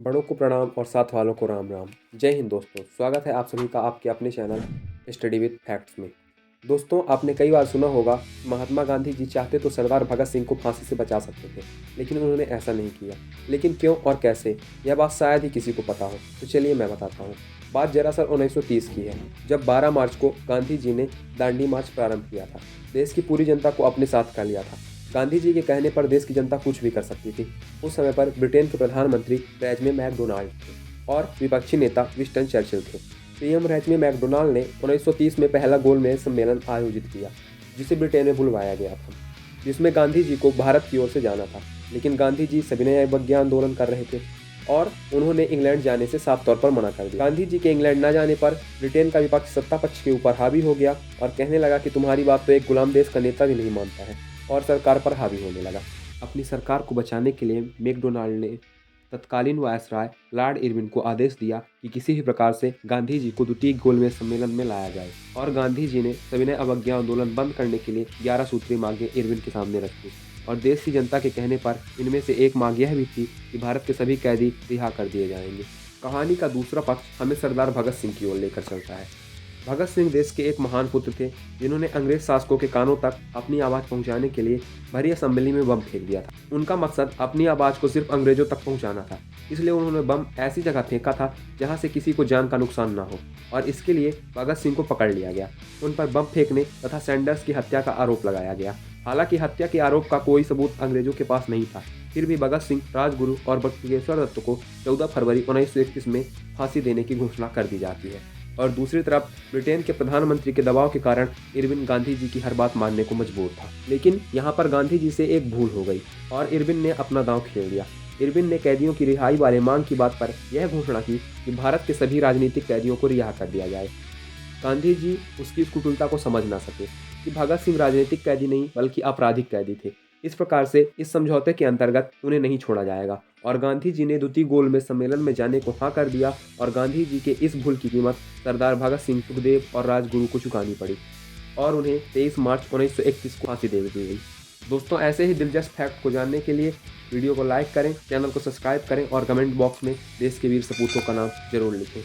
बड़ों को प्रणाम और साथ वालों को राम राम। जय हिंद दोस्तों, स्वागत है आप सभी का आपके अपने चैनल स्टडी विद फैक्ट्स में। दोस्तों, आपने कई बार सुना होगा महात्मा गांधी जी चाहते तो सरदार भगत सिंह को फांसी से बचा सकते थे, लेकिन उन्होंने ऐसा नहीं किया। लेकिन क्यों और कैसे, यह बात शायद ही किसी को पता हो। तो चलिए मैं बताता हूँ। बात दरअसल 1930 की है, जब 12 मार्च को गांधी जी ने दांडी मार्च प्रारंभ किया था। देश की पूरी जनता को अपने साथ कर लिया था। गांधी जी के कहने पर देश की जनता कुछ भी कर सकती थी। उस समय पर ब्रिटेन के प्रधानमंत्री रैजमे मैकडोनाल्ड थे और विपक्षी नेता विंस्टन चर्चिल थे। पीएम रैजमे मैकडोनाल्ड ने 1930 में पहला गोलमेज सम्मेलन आयोजित किया, जिसे ब्रिटेन में बुलवाया गया था, जिसमें गांधी जी को भारत की ओर से जाना था। लेकिन गांधी जी सविनय अवज्ञा आंदोलन कर रहे थे और उन्होंने इंग्लैंड जाने से साफ तौर पर मना कर दिया। गांधी जी के इंग्लैंड न जाने पर ब्रिटेन का विपक्ष सत्ता पक्ष के ऊपर हावी हो गया और कहने लगा कि तुम्हारी बात तो एक गुलाम देश का नेता भी नहीं मानता है, और सरकार पर हावी होने लगा। अपनी सरकार को बचाने के लिए मैकडोनाल्ड ने तत्कालीन वायसराय लॉर्ड इरविन को आदेश दिया कि किसी भी प्रकार से गांधी जी को द्वितीय गोलमेज सम्मेलन में लाया जाए, और गांधी जी ने सविनय अवज्ञा आंदोलन बंद करने के लिए 11 सूत्रीय मांगें इरविन के सामने रखी। और देश की जनता के कहने पर इनमें से एक मांग यह भी थी कि भारत के सभी कैदी रिहा कर दिए जाएंगे। कहानी का दूसरा पक्ष हमें सरदार भगत सिंह की ओर लेकर चलता है। भगत सिंह देश के एक महान पुत्र थे, जिन्होंने अंग्रेज शासकों के कानों तक अपनी आवाज़ पहुंचाने के लिए भरी असेंबली में बम फेंक दिया था। उनका मकसद अपनी आवाज़ को सिर्फ अंग्रेजों तक पहुंचाना था, इसलिए उन्होंने बम ऐसी जगह फेंका था जहां से किसी को जान का नुकसान ना हो, और इसके लिए भगत सिंह को पकड़ लिया गया। उन पर बम फेंकने तथा सैंडर्स की हत्या का आरोप लगाया गया। हालांकि हत्या के आरोप का कोई सबूत अंग्रेजों के पास नहीं था, फिर भी भगत सिंह, राजगुरु और बटुकेश्वर दत्त को 14 फरवरी 1931 में फांसी देने की घोषणा कर दी जाती है। और दूसरी तरफ ब्रिटेन के प्रधानमंत्री के दबाव के कारण इरविन गांधी जी की हर बात मानने को मजबूर था। लेकिन यहाँ पर गांधी जी से एक भूल हो गई और इरविन ने अपना दांव खेल दिया। इरविन ने कैदियों की रिहाई वाले मांग की बात पर यह घोषणा की कि भारत के सभी राजनीतिक कैदियों को रिहा कर दिया जाए। गांधी जी उसकी इस कुटिलता को समझ ना सके कि भगत सिंह राजनीतिक कैदी नहीं बल्कि आपराधिक कैदी थे। इस प्रकार से इस समझौते के अंतर्गत उन्हें नहीं छोड़ा जाएगा, और गांधी जी ने द्वितीय गोलमेज सम्मेलन में जाने को हाँ कर दिया। और गांधी जी के इस भूल की कीमत सरदार भगत सिंह, सुखदेव और राजगुरु को चुकानी पड़ी, और उन्हें 23 मार्च 1931 को फांसी दे दी गई। दोस्तों, ऐसे ही दिलचस्प फैक्ट को जानने के लिए वीडियो को लाइक करें, चैनल को सब्सक्राइब करें और कमेंट बॉक्स में देश के वीर सपूतों का नाम जरूर लिखें।